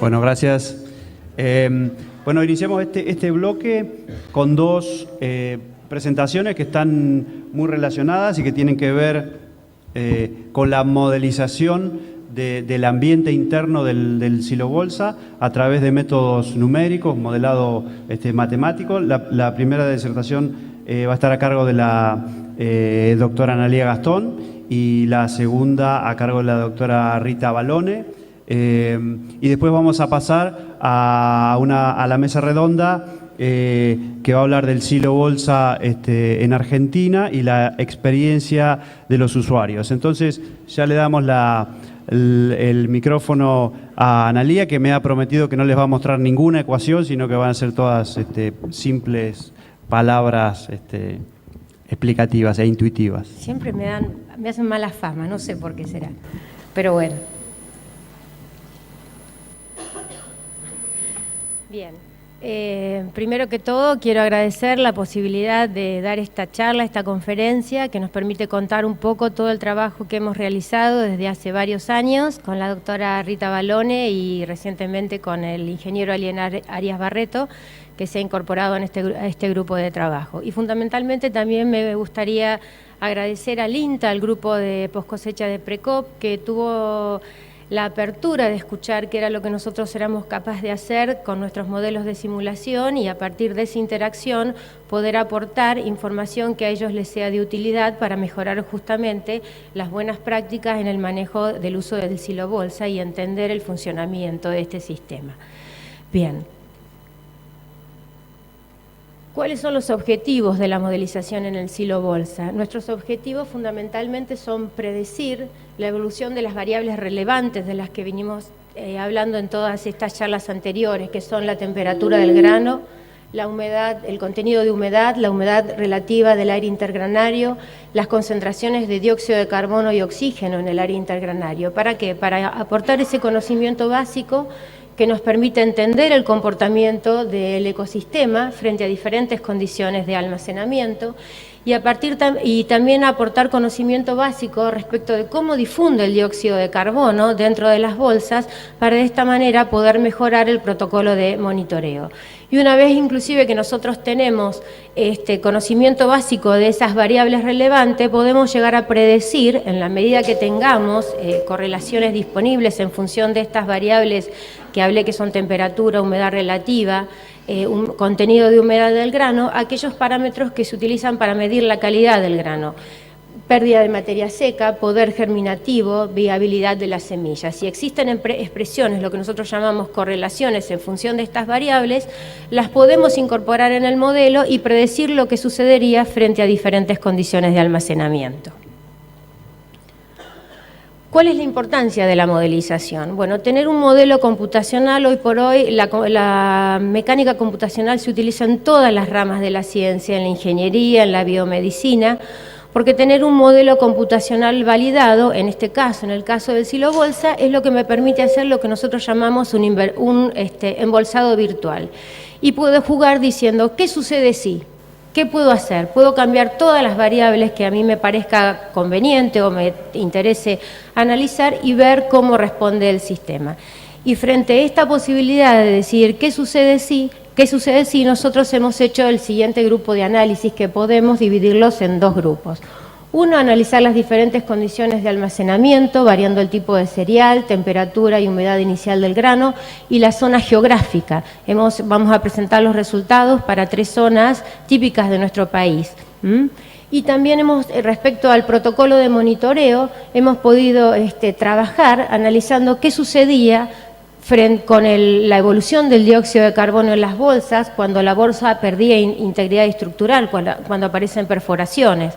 Bueno, gracias. Bueno, iniciamos este bloque con dos presentaciones que están muy relacionadas y que tienen que ver con la modelización del ambiente interno del silo bolsa a través de métodos numéricos, modelado matemático. La primera disertación va a estar a cargo de la doctora Analía Gastón y la segunda a cargo de la doctora Rita Balone. Y después vamos a pasar a la mesa redonda que va a hablar del silo bolsa en Argentina y la experiencia de los usuarios. Entonces ya le damos el micrófono a Analía, que me ha prometido que no les va a mostrar ninguna ecuación, sino que van a ser todas simples palabras explicativas e intuitivas. Siempre me hacen mala fama, no sé por qué será, pero bueno. Bien, primero que todo quiero agradecer la posibilidad de dar esta charla, esta conferencia, que nos permite contar un poco todo el trabajo que hemos realizado desde hace varios años con la doctora Rita Balone y recientemente con el ingeniero Alienar Arias Barreto, que se ha incorporado a este grupo de trabajo. Y fundamentalmente también me gustaría agradecer al INTA, al grupo de poscosecha de Precop, que tuvo la apertura de escuchar qué era lo que nosotros éramos capaces de hacer con nuestros modelos de simulación y a partir de esa interacción poder aportar información que a ellos les sea de utilidad para mejorar justamente las buenas prácticas en el manejo del uso del silo bolsa y entender el funcionamiento de este sistema. Bien. ¿Cuáles son los objetivos de la modelización en el silo bolsa? Nuestros objetivos fundamentalmente son predecir la evolución de las variables relevantes de las que vinimos hablando en todas estas charlas anteriores, que son la temperatura del grano, la humedad, el contenido de humedad, la humedad relativa del aire intergranario, las concentraciones de dióxido de carbono y oxígeno en el aire intergranario. ¿Para qué? Para aportar ese conocimiento básico que nos permite entender el comportamiento del ecosistema frente a diferentes condiciones de almacenamiento y también aportar conocimiento básico respecto de cómo difunde el dióxido de carbono dentro de las bolsas para de esta manera poder mejorar el protocolo de monitoreo. Y una vez inclusive que nosotros tenemos conocimiento básico de esas variables relevantes, podemos llegar a predecir, en la medida que tengamos correlaciones disponibles en función de estas variables que hablé, que son temperatura, humedad relativa, un contenido de humedad del grano, aquellos parámetros que se utilizan para medir la calidad del grano. Pérdida de materia seca, poder germinativo, viabilidad de las semillas. Si existen expresiones, lo que nosotros llamamos correlaciones en función de estas variables, las podemos incorporar en el modelo y predecir lo que sucedería frente a diferentes condiciones de almacenamiento. ¿Cuál es la importancia de la modelización? Bueno, tener un modelo computacional, hoy por hoy la mecánica computacional se utiliza en todas las ramas de la ciencia, en la ingeniería, en la biomedicina, porque tener un modelo computacional validado, en este caso, en el caso del silo bolsa, es lo que me permite hacer lo que nosotros llamamos un embolsado virtual. Y puedo jugar diciendo, ¿qué sucede si? ¿Qué puedo hacer? Puedo cambiar todas las variables que a mí me parezca conveniente o me interese analizar y ver cómo responde el sistema. Y frente a esta posibilidad de decir qué sucede si nosotros hemos hecho el siguiente grupo de análisis, que podemos dividirlos en dos grupos. Uno, analizar las diferentes condiciones de almacenamiento, variando el tipo de cereal, temperatura y humedad inicial del grano, y la zona geográfica. Vamos a presentar los resultados para 3 zonas típicas de nuestro país. Y también respecto al protocolo de monitoreo, hemos podido trabajar analizando qué sucedía con la evolución del dióxido de carbono en las bolsas cuando la bolsa perdía integridad estructural, cuando aparecen perforaciones.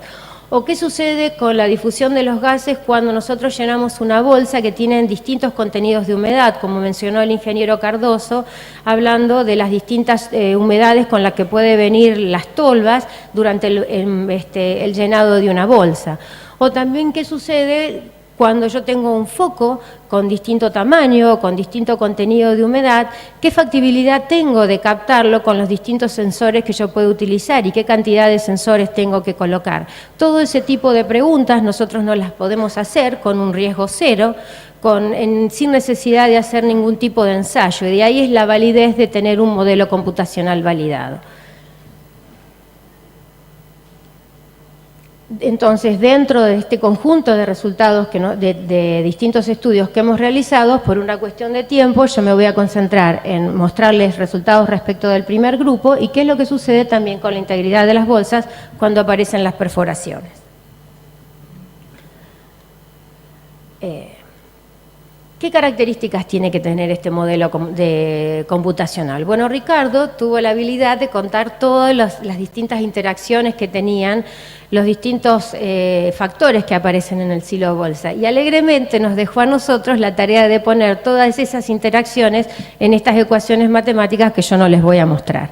¿O qué sucede con la difusión de los gases cuando nosotros llenamos una bolsa que tiene distintos contenidos de humedad, como mencionó el ingeniero Cardoso, hablando de las distintas humedades con las que puede venir las tolvas durante el llenado de una bolsa? O también qué sucede cuando yo tengo un foco con distinto tamaño, con distinto contenido de humedad, ¿qué factibilidad tengo de captarlo con los distintos sensores que yo puedo utilizar y qué cantidad de sensores tengo que colocar? Todo ese tipo de preguntas nosotros no las podemos hacer con un riesgo cero, sin necesidad de hacer ningún tipo de ensayo, y de ahí es la validez de tener un modelo computacional validado. Entonces, dentro de este conjunto de resultados de distintos estudios que hemos realizado, por una cuestión de tiempo, yo me voy a concentrar en mostrarles resultados respecto del primer grupo y qué es lo que sucede también con la integridad de las bolsas cuando aparecen las perforaciones. ¿Qué características tiene que tener este modelo computacional? Bueno, Ricardo tuvo la habilidad de contar todas las distintas interacciones que tenían los distintos factores que aparecen en el silo bolsa, y alegremente nos dejó a nosotros la tarea de poner todas esas interacciones en estas ecuaciones matemáticas que yo no les voy a mostrar.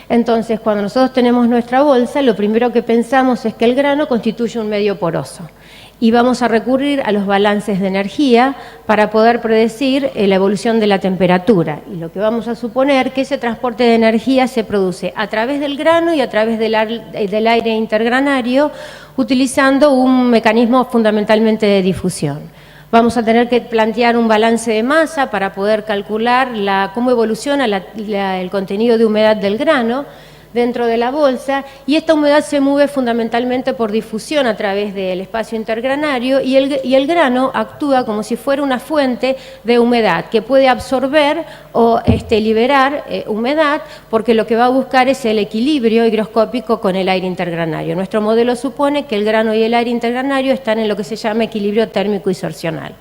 Entonces, cuando nosotros tenemos nuestra bolsa, lo primero que pensamos es que el grano constituye un medio poroso, y vamos a recurrir a los balances de energía para poder predecir la evolución de la temperatura. Y lo que vamos a suponer que ese transporte de energía se produce a través del grano y a través del aire intergranario, utilizando un mecanismo fundamentalmente de difusión. Vamos a tener que plantear un balance de masa para poder calcular cómo evoluciona el contenido de humedad del grano dentro de la bolsa, y esta humedad se mueve fundamentalmente por difusión a través del espacio intergranario, y el grano actúa como si fuera una fuente de humedad que puede absorber o liberar humedad, porque lo que va a buscar es el equilibrio higroscópico con el aire intergranario. Nuestro modelo supone que el grano y el aire intergranario están en lo que se llama equilibrio térmico insercional.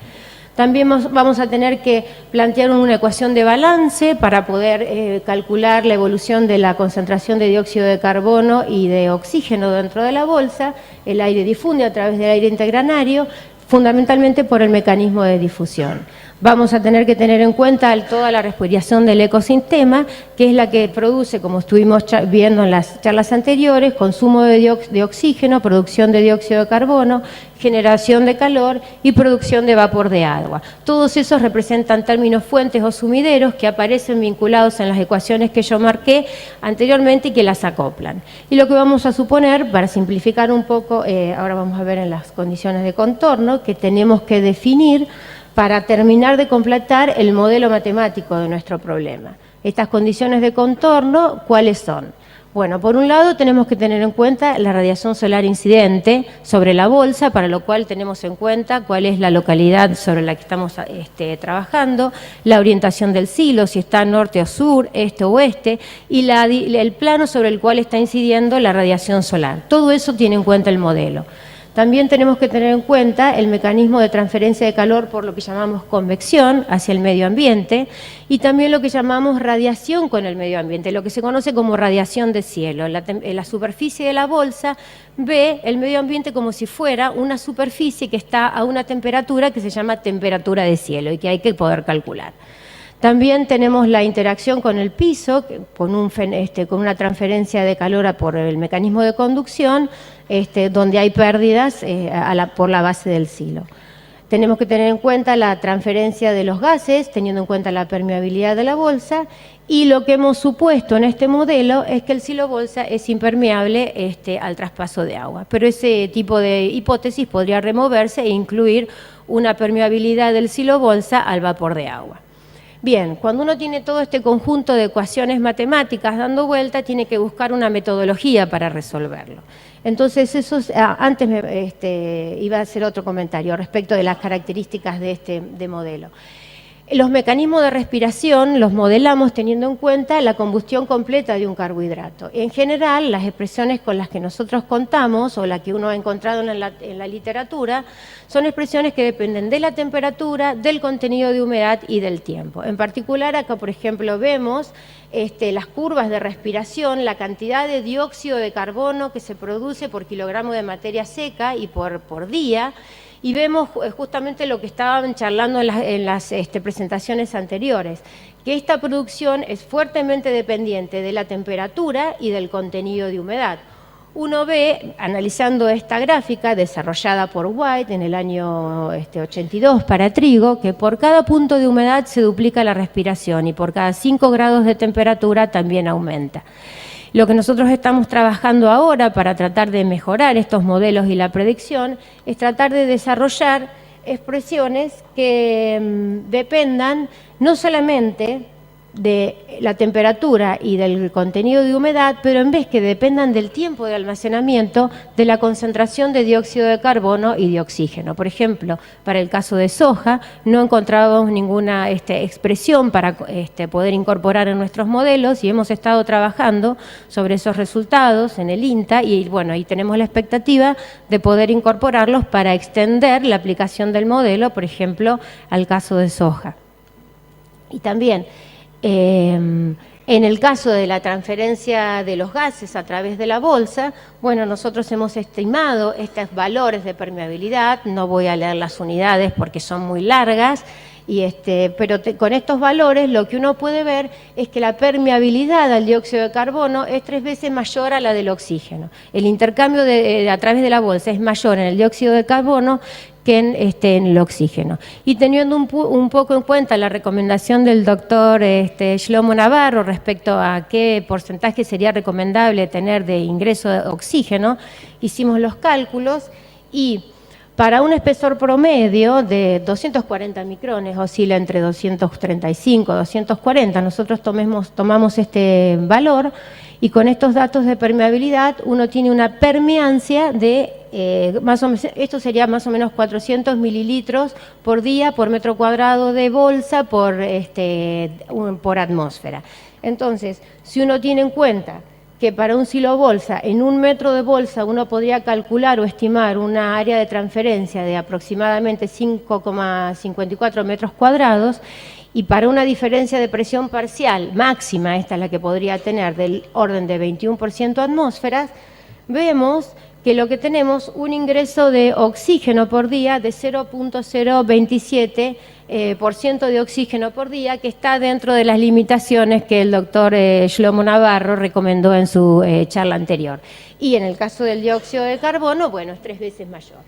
También vamos a tener que plantear una ecuación de balance para poder calcular la evolución de la concentración de dióxido de carbono y de oxígeno dentro de la bolsa. El aire difunde a través del aire intergranario, fundamentalmente por el mecanismo de difusión. Vamos a tener que tener en cuenta toda la respiración del ecosistema, que es la que produce, como estuvimos viendo en las charlas anteriores, consumo de oxígeno, producción de dióxido de carbono, generación de calor y producción de vapor de agua. Todos esos representan términos fuentes o sumideros que aparecen vinculados en las ecuaciones que yo marqué anteriormente y que las acoplan. Y lo que vamos a suponer, para simplificar un poco, ahora vamos a ver en las condiciones de contorno, que tenemos que definir para terminar de completar el modelo matemático de nuestro problema. Estas condiciones de contorno, ¿cuáles son? Bueno, por un lado tenemos que tener en cuenta la radiación solar incidente sobre la bolsa, para lo cual tenemos en cuenta cuál es la localidad sobre la que estamos trabajando, la orientación del silo, si está norte o sur, este o oeste, y el plano sobre el cual está incidiendo la radiación solar. Todo eso tiene en cuenta el modelo. También tenemos que tener en cuenta el mecanismo de transferencia de calor por lo que llamamos convección hacia el medio ambiente, y también lo que llamamos radiación con el medio ambiente, lo que se conoce como radiación de cielo. La superficie de la bolsa ve el medio ambiente como si fuera una superficie que está a una temperatura que se llama temperatura de cielo y que hay que poder calcular. También tenemos la interacción con el piso, con una transferencia de calor por el mecanismo de conducción, donde hay pérdidas por la base del silo. Tenemos que tener en cuenta la transferencia de los gases, teniendo en cuenta la permeabilidad de la bolsa, y lo que hemos supuesto en este modelo es que el silo bolsa es impermeable al traspaso de agua. Pero ese tipo de hipótesis podría removerse e incluir una permeabilidad del silo bolsa al vapor de agua. Bien, cuando uno tiene todo este conjunto de ecuaciones matemáticas dando vuelta, tiene que buscar una metodología para resolverlo. Entonces, antes iba a hacer otro comentario respecto de las características de modelo. Los mecanismos de respiración los modelamos teniendo en cuenta la combustión completa de un carbohidrato. En general, las expresiones con las que nosotros contamos, o las que uno ha encontrado en la literatura, son expresiones que dependen de la temperatura, del contenido de humedad y del tiempo. En particular, acá, por ejemplo, vemos las curvas de respiración, la cantidad de dióxido de carbono que se produce por kilogramo de materia seca y por día, y vemos justamente lo que estaban charlando en las presentaciones anteriores, que esta producción es fuertemente dependiente de la temperatura y del contenido de humedad. Uno ve, analizando esta gráfica desarrollada por White en el año 82 para trigo, que por cada punto de humedad se duplica la respiración y por cada 5 grados de temperatura también aumenta. Lo que nosotros estamos trabajando ahora para tratar de mejorar estos modelos y la predicción es tratar de desarrollar expresiones que dependan no solamente de la temperatura y del contenido de humedad, pero en vez que dependan del tiempo de almacenamiento, de la concentración de dióxido de carbono y de oxígeno. Por ejemplo, para el caso de soja, no encontrábamos ninguna expresión para poder incorporar en nuestros modelos, y hemos estado trabajando sobre esos resultados en el INTA, y bueno, ahí tenemos la expectativa de poder incorporarlos para extender la aplicación del modelo, por ejemplo, al caso de soja. Y también en el caso de la transferencia de los gases a través de la bolsa, bueno, nosotros hemos estimado estos valores de permeabilidad, no voy a leer las unidades porque son muy largas, pero con estos valores lo que uno puede ver es que la permeabilidad al dióxido de carbono es 3 veces mayor a la del oxígeno. El intercambio a través de la bolsa es mayor en el dióxido de carbono que en el oxígeno. Y teniendo un poco en cuenta la recomendación del doctor Shlomo Navarro respecto a qué porcentaje sería recomendable tener de ingreso de oxígeno, hicimos los cálculos y para un espesor promedio de 240 micrones, oscila entre 235 y 240, nosotros tomamos este valor, y con estos datos de permeabilidad uno tiene una permeancia de más o menos, esto sería más o menos 400 mililitros por día por metro cuadrado de bolsa por atmósfera. Entonces, si uno tiene en cuenta que para un silo bolsa, en 1 metro de bolsa, uno podría calcular o estimar una área de transferencia de aproximadamente 5,54 metros cuadrados, y para una diferencia de presión parcial máxima, esta es la que podría tener del orden de 21% atmósferas, vemos que lo que tenemos un ingreso de oxígeno por día de 0.027% de oxígeno por día, que está dentro de las limitaciones que el doctor Shlomo Navarro recomendó en su charla anterior. Y en el caso del dióxido de carbono, bueno, es 3 veces mayor.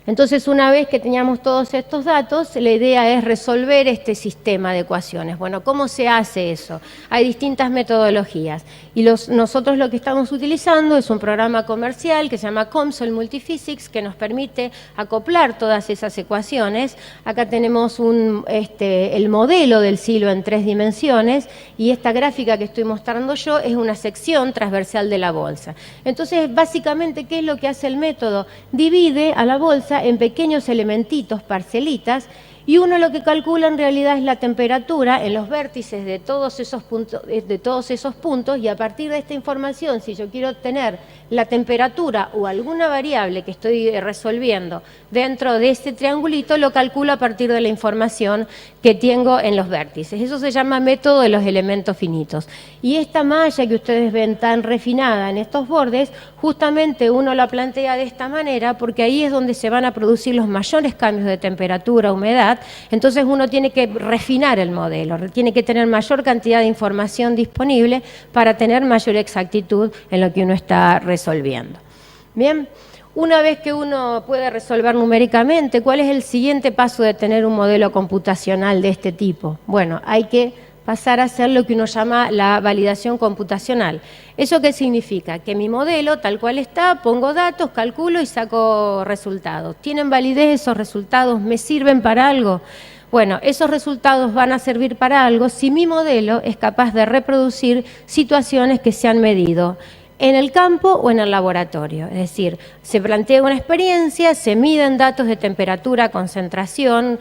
Entonces, una vez que teníamos todos estos datos, la idea es resolver este sistema de ecuaciones. Bueno, ¿cómo se hace eso? Hay distintas metodologías y nosotros lo que estamos utilizando es un programa comercial que se llama COMSOL Multiphysics, que nos permite acoplar todas esas ecuaciones. Acá tenemos el modelo del silo en 3 dimensiones, y esta gráfica que estoy mostrando yo es una sección transversal de la bolsa. Entonces, básicamente, ¿qué es lo que hace el método? Divide a la bolsa en pequeños elementitos, parcelitas, y uno lo que calcula en realidad es la temperatura en los vértices de todos esos puntos, y a partir de esta información, si yo quiero obtener la temperatura o alguna variable que estoy resolviendo dentro de este triangulito, lo calculo a partir de la información que tengo en los vértices. Eso se llama método de los elementos finitos. Y esta malla que ustedes ven tan refinada en estos bordes, justamente uno la plantea de esta manera porque ahí es donde se van a producir los mayores cambios de temperatura, humedad. Entonces uno tiene que refinar el modelo, tiene que tener mayor cantidad de información disponible para tener mayor exactitud en lo que uno está resolviendo. Bien, una vez que uno puede resolver numéricamente, ¿cuál es el siguiente paso de tener un modelo computacional de este tipo? Bueno, hay que pasar a hacer lo que uno llama la validación computacional. ¿Eso qué significa? Que mi modelo, tal cual está, pongo datos, calculo y saco resultados. ¿Tienen validez esos resultados? ¿Me sirven para algo? Bueno, esos resultados van a servir para algo si mi modelo es capaz de reproducir situaciones que se han medido en el campo o en el laboratorio. Es decir, se plantea una experiencia, se miden datos de temperatura, concentración,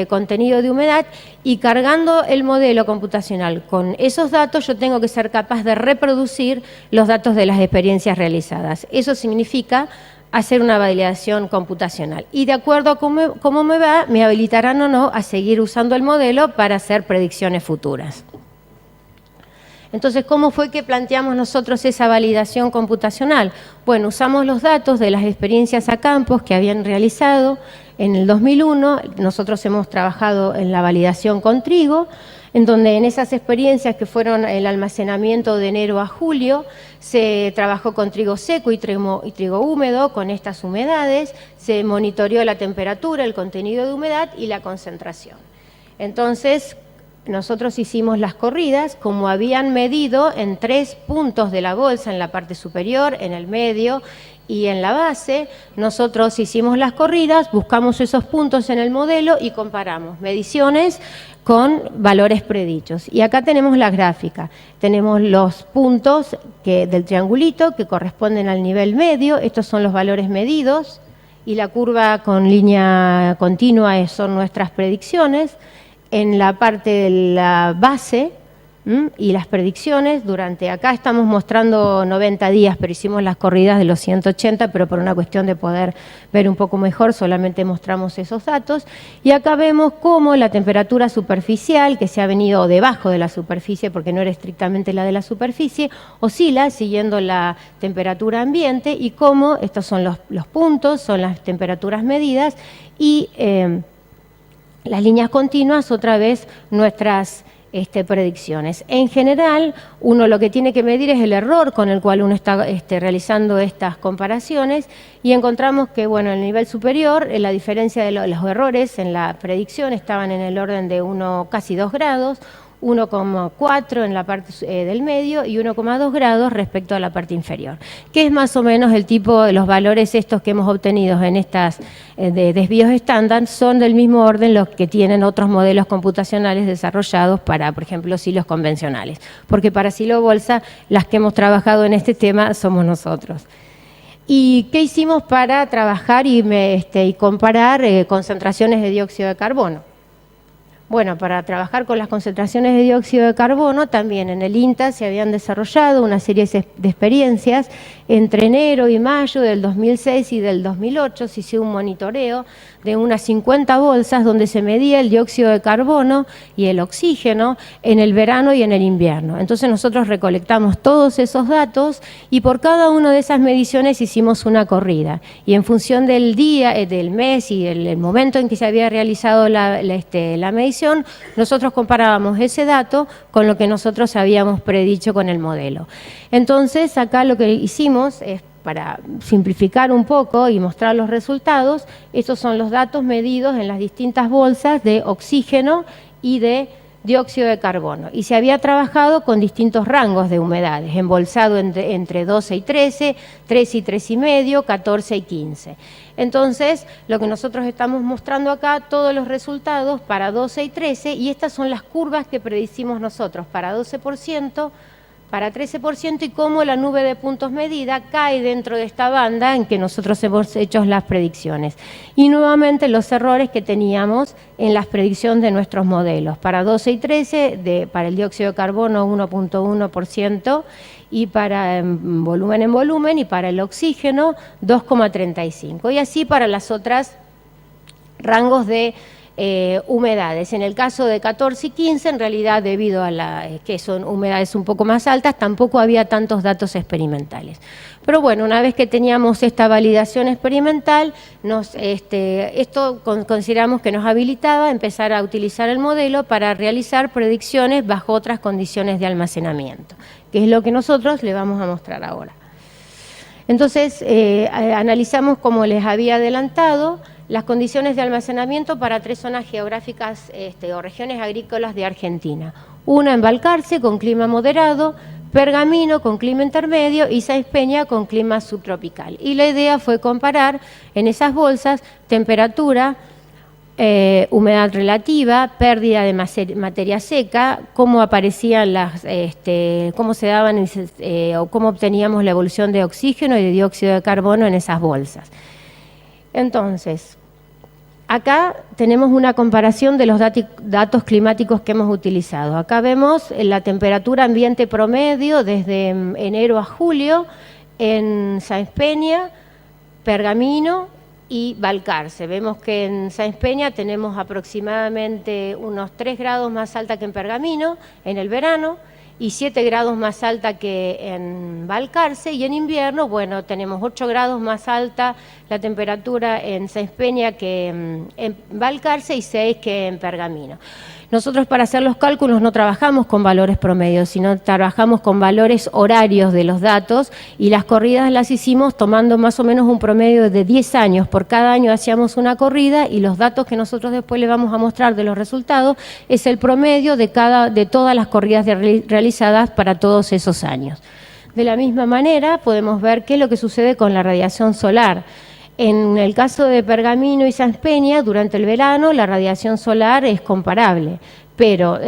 contenido de humedad, y cargando el modelo computacional con esos datos, yo tengo que ser capaz de reproducir los datos de las experiencias realizadas. Eso significa hacer una validación computacional. Y de acuerdo a cómo me va, me habilitarán o no a seguir usando el modelo para hacer predicciones futuras. Entonces, ¿cómo fue que planteamos nosotros esa validación computacional? Bueno, usamos los datos de las experiencias a campos que habían realizado en el 2001. Nosotros hemos trabajado en la validación con trigo, en donde en esas experiencias que fueron el almacenamiento de enero a julio, se trabajó con trigo seco y trigo húmedo, con estas humedades, se monitoreó la temperatura, el contenido de humedad y la concentración. Entonces, nosotros hicimos las corridas, como habían medido en 3 puntos de la bolsa, en la parte superior, en el medio y en la base. Nosotros hicimos las corridas, buscamos esos puntos en el modelo y comparamos mediciones con valores predichos. Y acá tenemos la gráfica. Tenemos los puntos del triangulito que corresponden al nivel medio. Estos son los valores medidos. Y la curva con línea continua son nuestras predicciones. En la parte de la base y las predicciones, acá estamos mostrando 90 días, pero hicimos las corridas de los 180, pero por una cuestión de poder ver un poco mejor, solamente mostramos esos datos. Y acá vemos cómo la temperatura superficial, que se ha venido debajo de la superficie, porque no era estrictamente la de la superficie, oscila siguiendo la temperatura ambiente, y cómo estos son los puntos, son las temperaturas medidas, y las líneas continuas, otra vez, nuestras predicciones. En general, uno lo que tiene que medir es el error con el cual uno está realizando estas comparaciones, y encontramos que, bueno, en el nivel superior, la diferencia de los errores en la predicción estaban en el orden de casi 2 grados, 1,4 en la parte del medio y 1,2 grados respecto a la parte inferior, que es más o menos el tipo de los valores estos que hemos obtenido en estas de desvíos estándar, son del mismo orden los que tienen otros modelos computacionales desarrollados para, por ejemplo, silos convencionales, porque para silo bolsa las que hemos trabajado en este tema somos nosotros. ¿Y qué hicimos para trabajar y comparar concentraciones de dióxido de carbono? Bueno, para trabajar con las concentraciones de dióxido de carbono, también en el INTA se habían desarrollado una serie de experiencias. Entre enero y mayo del 2006 y del 2008 se hizo un monitoreo de unas 50 bolsas donde se medía el dióxido de carbono y el oxígeno en el verano y en el invierno. Entonces nosotros recolectamos todos esos datos y por cada una de esas mediciones hicimos una corrida. Y en función del día, del mes y el momento en que se había realizado la medición, nosotros comparábamos ese dato con lo que nosotros habíamos predicho con el modelo. Entonces acá lo que hicimos es, para simplificar un poco y mostrar los resultados, estos son los datos medidos en las distintas bolsas de oxígeno y de dióxido de carbono. Y se había trabajado con distintos rangos de humedades, embolsado entre 12 y 13, 3 y 3,5, 14 y 15. Entonces, lo que nosotros estamos mostrando acá, todos los resultados para 12 y 13, y estas son las curvas que predicimos nosotros para 12%, para 13%, y cómo la nube de puntos medida cae dentro de esta banda en que nosotros hemos hecho las predicciones. Y nuevamente los errores que teníamos en las predicciones de nuestros modelos. Para 12 y 13, para el dióxido de carbono 1,1%, y para volumen, y para el oxígeno 2,35%. Y así para las otras rangos de humedades. En el caso de 14 y 15, en realidad, debido a que son humedades un poco más altas, tampoco había tantos datos experimentales. Pero bueno, una vez que teníamos esta validación experimental, esto consideramos que nos habilitaba a empezar a utilizar el modelo para realizar predicciones bajo otras condiciones de almacenamiento, que es lo que nosotros le vamos a mostrar ahora. Entonces, analizamos, como les había adelantado, las condiciones de almacenamiento para 3 zonas geográficas o regiones agrícolas de Argentina. Una en Balcarce, con clima moderado, Pergamino, con clima intermedio, y Sáenz Peña, con clima subtropical. Y la idea fue comparar en esas bolsas temperatura, humedad relativa, pérdida de materia seca, cómo aparecían cómo se daban o cómo obteníamos la evolución de oxígeno y de dióxido de carbono en esas bolsas. Entonces, acá tenemos una comparación de los datos climáticos que hemos utilizado. Acá vemos la temperatura ambiente promedio desde enero a julio en Sáenz Peña, Pergamino y Balcarce. Vemos que en Sáenz Peña tenemos aproximadamente unos 3 grados más alta que en Pergamino en el verano, y 7 grados más alta que en Balcarce, y en invierno, bueno, tenemos 8 grados más alta la temperatura en Sáenz Peña que en Balcarce y 6 que en Pergamino. Nosotros para hacer los cálculos no trabajamos con valores promedios, sino trabajamos con valores horarios de los datos y las corridas las hicimos tomando más o menos un promedio de 10 años. Por cada año hacíamos una corrida y los datos que nosotros después le vamos a mostrar de los resultados es el promedio de todas las corridas realizadas para todos esos años. De la misma manera podemos ver qué es lo que sucede con la radiación solar. En el caso de Pergamino y Sáenz Peña, durante el verano la radiación solar es comparable, pero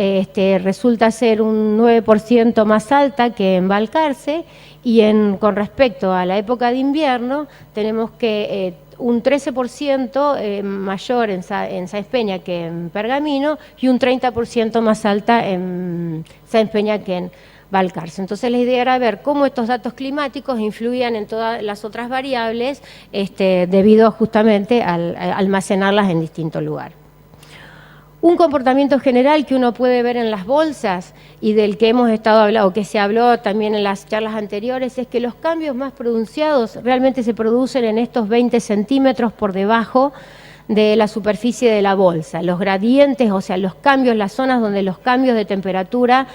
resulta ser un 9% más alta que en Balcarce y con respecto a la época de invierno tenemos que un 13% mayor en Sáenz Peña que en Pergamino y un 30% más alta en Sáenz Peña que en Balcarce. Entonces la idea era ver cómo estos datos climáticos influían en todas las otras variables debido justamente a almacenarlas en distintos lugares. Un comportamiento general que uno puede ver en las bolsas y del que hemos estado hablando, o que se habló también en las charlas anteriores, es que los cambios más pronunciados realmente se producen en estos 20 centímetros por debajo de la superficie de la bolsa. Los gradientes, o sea, los cambios, las zonas donde los cambios de temperatura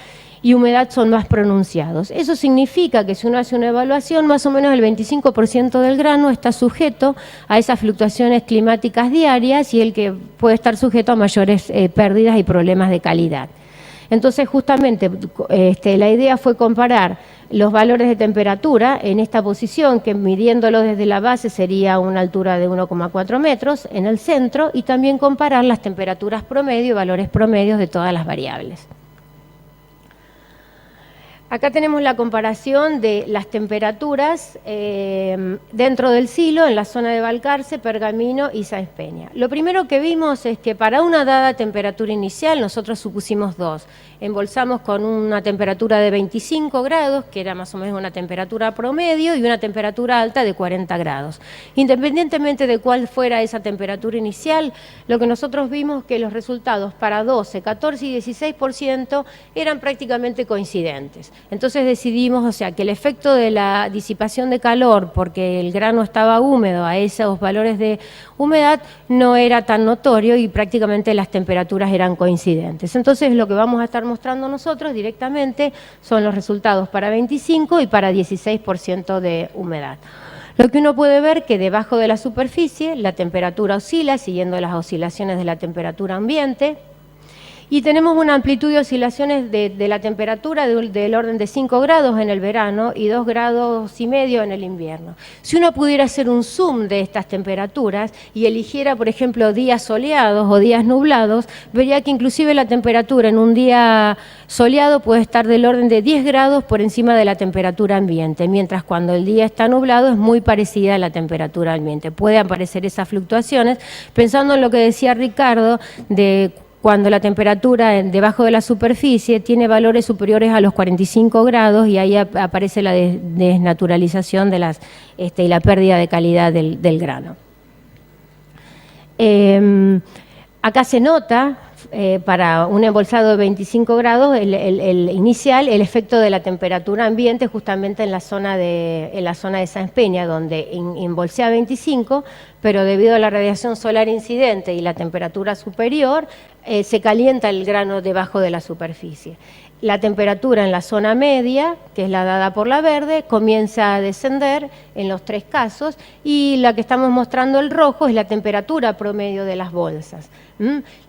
y humedad son más pronunciados. Eso significa que si uno hace una evaluación, más o menos el 25% del grano está sujeto a esas fluctuaciones climáticas diarias y el que puede estar sujeto a mayores pérdidas y problemas de calidad. Entonces, justamente, la idea fue comparar los valores de temperatura en esta posición, que midiéndolo desde la base sería una altura de 1,4 metros en el centro, y también comparar las temperaturas promedio y valores promedios de todas las variables. Acá tenemos la comparación de las temperaturas dentro del silo, en la zona de Balcarce, Pergamino y Sáenz Peña. Lo primero que vimos es que para una dada temperatura inicial, nosotros supusimos 2. Embolsamos con una temperatura de 25 grados, que era más o menos una temperatura promedio, y una temperatura alta de 40 grados. Independientemente de cuál fuera esa temperatura inicial, lo que nosotros vimos que los resultados para 12, 14 y 16% eran prácticamente coincidentes. Entonces decidimos, o sea, que el efecto de la disipación de calor, porque el grano estaba húmedo a esos valores de humedad, no era tan notorio y prácticamente las temperaturas eran coincidentes. Entonces lo que vamos a estar mostrando nosotros directamente son los resultados para 25 y para 16% de humedad. Lo que uno puede ver que debajo de la superficie la temperatura oscila siguiendo las oscilaciones de la temperatura ambiente. Y tenemos una amplitud de oscilaciones de la temperatura del orden de 5 grados en el verano y 2,5 grados en el invierno. Si uno pudiera hacer un zoom de estas temperaturas y eligiera, por ejemplo, días soleados o días nublados, vería que inclusive la temperatura en un día soleado puede estar del orden de 10 grados por encima de la temperatura ambiente, mientras cuando el día está nublado es muy parecida a la temperatura ambiente. Pueden aparecer esas fluctuaciones, pensando en lo que decía Ricardo de cuando la temperatura debajo de la superficie tiene valores superiores a los 45 grados y ahí aparece la desnaturalización de y la pérdida de calidad del grano. Acá se nota, para un embolsado de 25 grados, el inicial, el efecto de la temperatura ambiente justamente en la zona de Sáenz Peña, donde embolsé a 25, pero debido a la radiación solar incidente y la temperatura superior, se calienta el grano debajo de la superficie. La temperatura en la zona media, que es la dada por la verde, comienza a descender en los 3 casos y la que estamos mostrando el rojo es la temperatura promedio de las bolsas.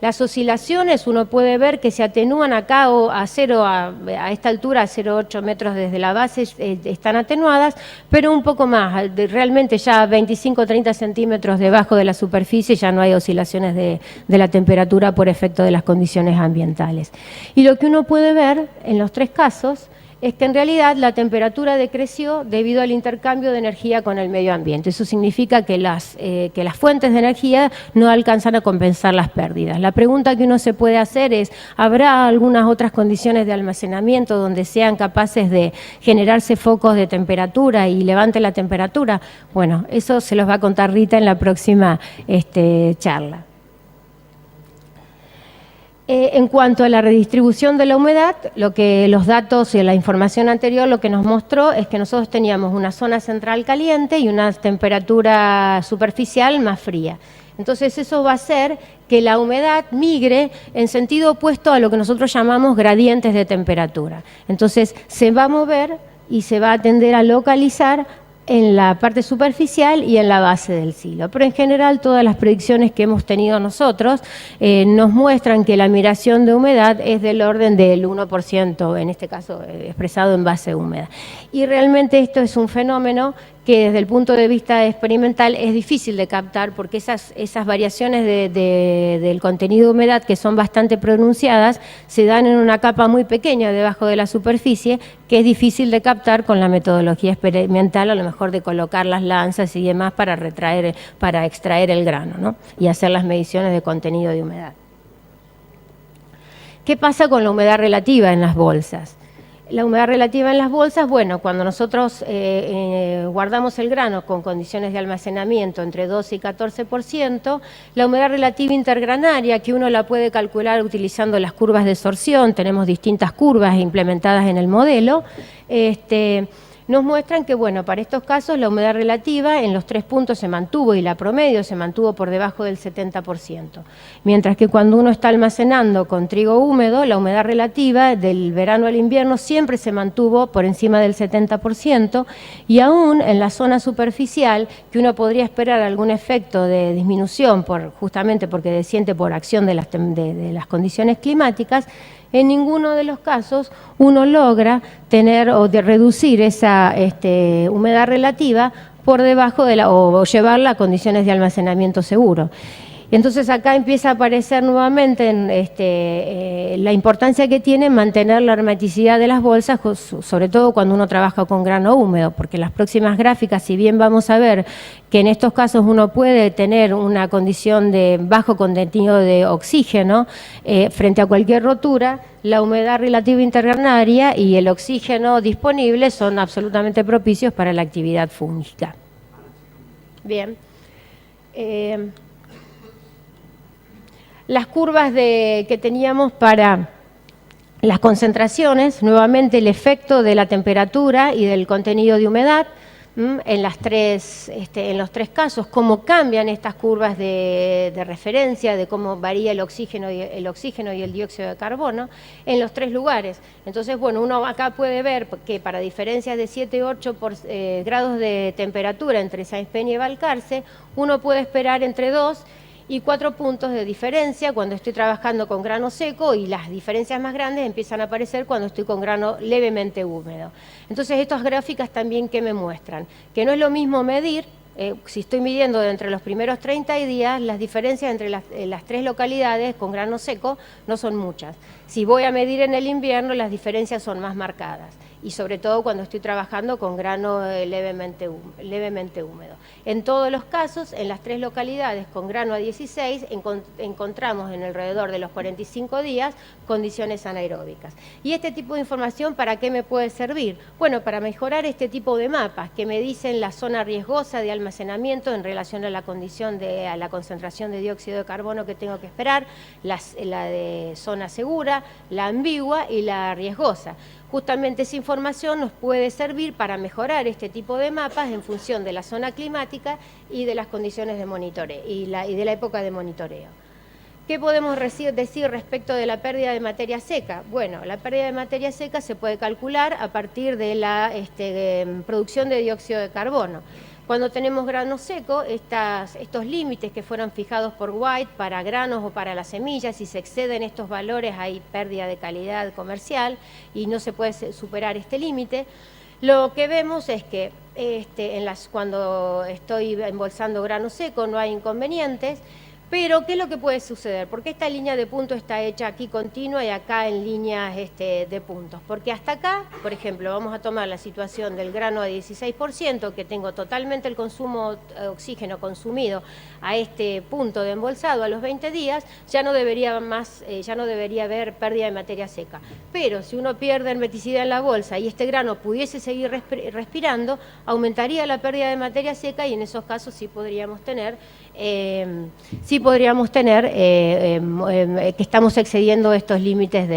Las oscilaciones uno puede ver que se atenúan acá a esta altura, a 0,8 metros desde la base, están atenuadas, pero un poco más, realmente ya 25 o 30 centímetros debajo de la superficie ya no hay oscilaciones de la temperatura por efecto de las condiciones ambientales. Y lo que uno puede ver en los 3 casos es que en realidad la temperatura decreció debido al intercambio de energía con el medio ambiente. Eso significa que las fuentes de energía no alcanzan a compensar las pérdidas. La pregunta que uno se puede hacer es, ¿habrá algunas otras condiciones de almacenamiento donde sean capaces de generarse focos de temperatura y levante la temperatura? Bueno, eso se los va a contar Rita en la próxima charla. En cuanto a la redistribución de la humedad, los datos y la información anterior lo que nos mostró es que nosotros teníamos una zona central caliente y una temperatura superficial más fría. Entonces eso va a hacer que la humedad migre en sentido opuesto a lo que nosotros llamamos gradientes de temperatura. Entonces se va a mover y se va a tender a localizar en la parte superficial y en la base del silo. Pero en general todas las predicciones que hemos tenido nosotros nos muestran que la migración de humedad es del orden del 1%, en este caso expresado en base húmeda. Y realmente esto es un fenómeno que desde el punto de vista experimental es difícil de captar porque esas variaciones del contenido de humedad que son bastante pronunciadas se dan en una capa muy pequeña debajo de la superficie que es difícil de captar con la metodología experimental, a lo mejor de colocar las lanzas y demás para extraer el grano, ¿no? Y hacer las mediciones de contenido de humedad. ¿Qué pasa con la humedad relativa en las bolsas? La humedad relativa en las bolsas, bueno, cuando nosotros guardamos el grano con condiciones de almacenamiento entre 12 y 14%, la humedad relativa intergranaria, que uno la puede calcular utilizando las curvas de sorción, tenemos distintas curvas implementadas en el modelo, nos muestran que, bueno, para estos casos la humedad relativa en los 3 puntos se mantuvo y la promedio se mantuvo por debajo del 70%. Mientras que cuando uno está almacenando con trigo húmedo, la humedad relativa del verano al invierno siempre se mantuvo por encima del 70% y aún en la zona superficial, que uno podría esperar algún efecto de disminución justamente porque desciende por acción de las condiciones climáticas, en ninguno de los casos uno logra tener o de reducir esa humedad relativa por debajo o llevarla a condiciones de almacenamiento seguro. Entonces acá empieza a aparecer nuevamente la importancia que tiene mantener la hermeticidad de las bolsas, sobre todo cuando uno trabaja con grano húmedo, porque las próximas gráficas, si bien vamos a ver que en estos casos uno puede tener una condición de bajo contenido de oxígeno frente a cualquier rotura, la humedad relativa intergranaria y el oxígeno disponible son absolutamente propicios para la actividad fúngica. Bien. Las curvas que teníamos para las concentraciones, nuevamente el efecto de la temperatura y del contenido de humedad en los tres casos, cómo cambian estas curvas de referencia, de cómo varía el oxígeno y el dióxido de carbono en los 3 lugares. Entonces, bueno, uno acá puede ver que para diferencias de 7 u 8 grados de temperatura entre Sáenz Peña y Balcarce, uno puede esperar entre 2 y 4 puntos de diferencia cuando estoy trabajando con grano seco y las diferencias más grandes empiezan a aparecer cuando estoy con grano levemente húmedo. Entonces estas gráficas también ¿qué me muestran? Que no es lo mismo medir, si estoy midiendo de entre los primeros 30 días, las diferencias entre las 3 localidades con grano seco no son muchas. Si voy a medir en el invierno, las diferencias son más marcadas. Y sobre todo cuando estoy trabajando con grano levemente húmedo. En todos los casos, en las 3 localidades con grano a 16, encontramos en alrededor de los 45 días condiciones anaeróbicas. ¿Y este tipo de información para qué me puede servir? Bueno, para mejorar este tipo de mapas que me dicen la zona riesgosa de almacenamiento en relación a la condición a la concentración de dióxido de carbono que tengo que esperar, la de zona segura, la ambigua y la riesgosa. Justamente esa información nos puede servir para mejorar este tipo de mapas en función de la zona climática y de las condiciones de monitoreo y de la época de monitoreo. ¿Qué podemos decir respecto de la pérdida de materia seca? Bueno, la pérdida de materia seca se puede calcular a partir de la producción de dióxido de carbono. Cuando tenemos grano seco, estos límites que fueron fijados por White para granos o para las semillas, si se exceden estos valores hay pérdida de calidad comercial y no se puede superar este límite. Lo que vemos es que cuando estoy embolsando grano seco no hay inconvenientes, pero ¿qué es lo que puede suceder? ¿Por qué esta línea de puntos está hecha aquí continua y acá en líneas de puntos? Porque hasta acá, por ejemplo, vamos a tomar la situación del grano a 16%, que tengo totalmente el consumo de oxígeno consumido a este punto de embolsado a los 20 días, ya no debería haber pérdida de materia seca. Pero si uno pierde hermeticidad en la bolsa y este grano pudiese seguir respirando, aumentaría la pérdida de materia seca y en esos casos sí podríamos tener podríamos tener que estamos excediendo estos límites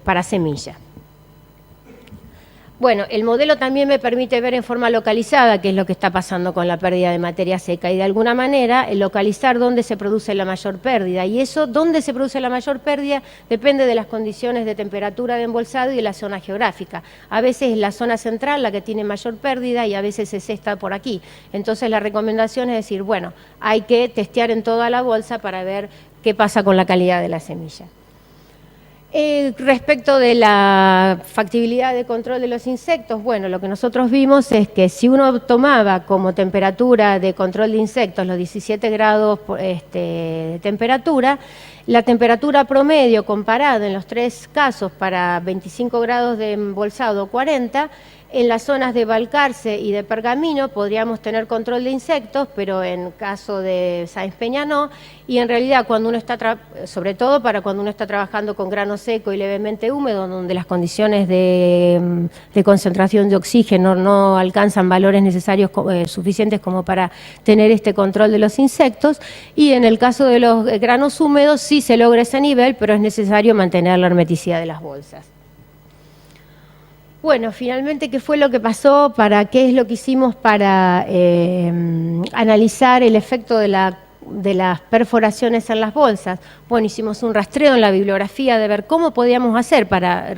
para semilla. Bueno, el modelo también me permite ver en forma localizada qué es lo que está pasando con la pérdida de materia seca y de alguna manera localizar dónde se produce la mayor pérdida. Y eso, dónde se produce la mayor pérdida, depende de las condiciones de temperatura de embolsado y de la zona geográfica. A veces es la zona central la que tiene mayor pérdida y a veces es esta por aquí. Entonces la recomendación es decir, bueno, hay que testear en toda la bolsa para ver qué pasa con la calidad de la semilla. Respecto de la factibilidad de control de los insectos, bueno, lo que nosotros vimos es que si uno tomaba como temperatura de control de insectos los 17 grados de temperatura, la temperatura promedio comparada en los 3 casos para 25 grados de embolsado 40, en las zonas de Balcarce y de Pergamino podríamos tener control de insectos, pero en caso de Sáenz Peña no, y en realidad cuando uno está, sobre todo para cuando uno está trabajando con grano seco y levemente húmedo, donde las condiciones de concentración de oxígeno no alcanzan valores necesarios suficientes como para tener este control de los insectos, y en el caso de los granos húmedos sí se logra ese nivel, pero es necesario mantener la hermeticidad de las bolsas. Bueno, finalmente, ¿qué fue lo que pasó? ¿Qué es lo que hicimos para analizar el efecto de las perforaciones en las bolsas? Bueno, hicimos un rastreo en la bibliografía de ver cómo podíamos hacer para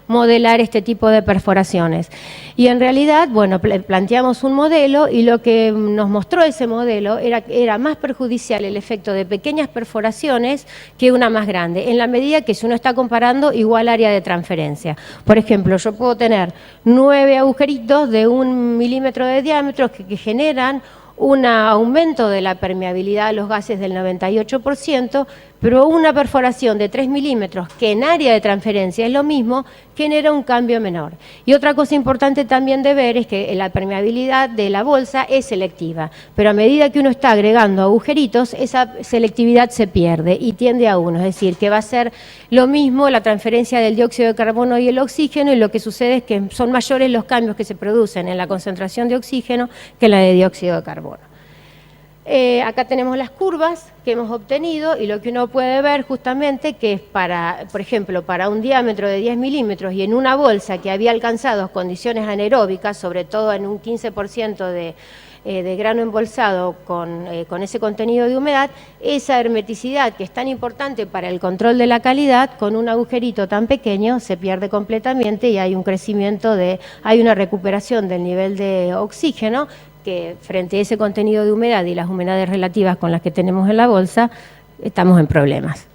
modelar este tipo de perforaciones. Y en realidad, bueno, planteamos un modelo y lo que nos mostró ese modelo era más perjudicial el efecto de pequeñas perforaciones que una más grande, en la medida que si uno está comparando igual área de transferencia. Por ejemplo, yo puedo tener 9 agujeritos de 1 milímetro de diámetro que generan un aumento de la permeabilidad a los gases del 98%, pero una perforación de 3 milímetros, que en área de transferencia es lo mismo, genera un cambio menor. Y otra cosa importante también de ver es que la permeabilidad de la bolsa es selectiva, pero a medida que uno está agregando agujeritos, esa selectividad se pierde y tiende a 1, es decir, que va a ser lo mismo la transferencia del dióxido de carbono y el oxígeno, y lo que sucede es que son mayores los cambios que se producen en la concentración de oxígeno que en la de dióxido de carbono. Acá tenemos las curvas que hemos obtenido y lo que uno puede ver justamente que es por ejemplo, para un diámetro de 10 milímetros y en una bolsa que había alcanzado condiciones anaeróbicas, sobre todo en un 15% de grano embolsado con ese contenido de humedad, esa hermeticidad que es tan importante para el control de la calidad, con un agujerito tan pequeño se pierde completamente y hay un crecimiento hay una recuperación del nivel de oxígeno, que frente a ese contenido de humedad y las humedades relativas con las que tenemos en la bolsa, estamos en problemas.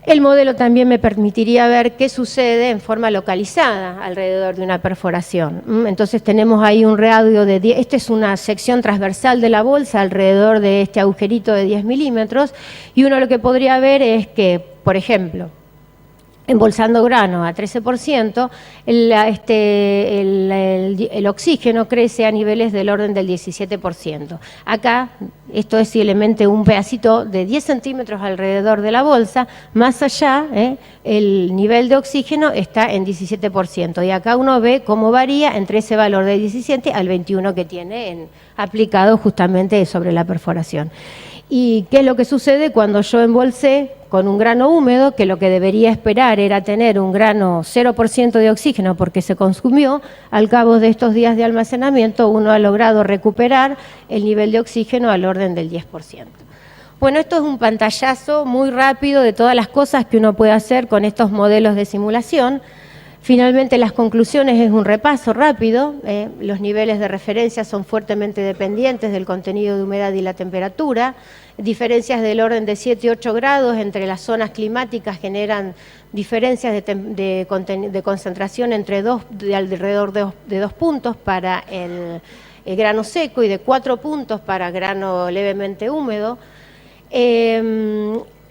El modelo también me permitiría ver qué sucede en forma localizada alrededor de una perforación. Entonces tenemos ahí un radio de 10, esta es una sección transversal de la bolsa alrededor de este agujerito de 10 milímetros, y uno lo que podría ver es que, por ejemplo, embolsando grano a 13%, el oxígeno crece a niveles del orden del 17%. Acá, esto es simplemente un pedacito de 10 centímetros alrededor de la bolsa, más allá, el nivel de oxígeno está en 17%. Y acá uno ve cómo varía entre ese valor de 17 al 21 que tiene aplicado justamente sobre la perforación. ¿Y qué es lo que sucede cuando yo embolsé con un grano húmedo, que lo que debería esperar era tener un grano 0% de oxígeno porque se consumió? Al cabo de estos días de almacenamiento uno ha logrado recuperar el nivel de oxígeno al orden del 10%. Bueno, esto es un pantallazo muy rápido de todas las cosas que uno puede hacer con estos modelos de simulación. Finalmente, las conclusiones es un repaso rápido. Los niveles de referencia son fuertemente dependientes del contenido de humedad y la temperatura. Diferencias del orden de 7 y 8 grados entre las zonas climáticas generan diferencias de concentración de alrededor de 2 puntos para el grano seco y de 4 puntos para grano levemente húmedo.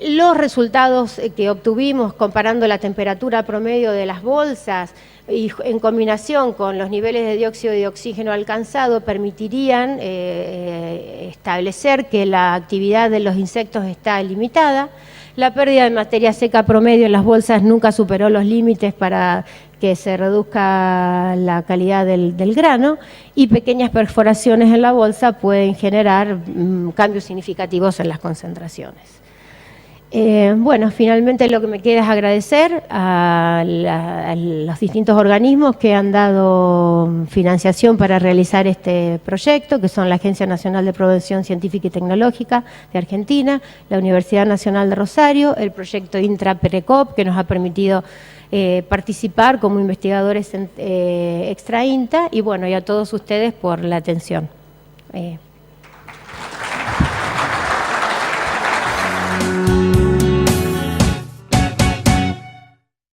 Los resultados que obtuvimos comparando la temperatura promedio de las bolsas y en combinación con los niveles de dióxido de oxígeno alcanzado permitirían establecer que la actividad de los insectos está limitada. La pérdida de materia seca promedio en las bolsas nunca superó los límites para que se reduzca la calidad del grano, y pequeñas perforaciones en la bolsa pueden generar cambios significativos en las concentraciones. Bueno, finalmente lo que me queda es agradecer a los distintos organismos que han dado financiación para realizar este proyecto, que son la Agencia Nacional de Promoción Científica y Tecnológica de Argentina, la Universidad Nacional de Rosario, el proyecto Intra-Perecop, que nos ha permitido participar como investigadores extra INTA, y bueno, y a todos ustedes por la atención.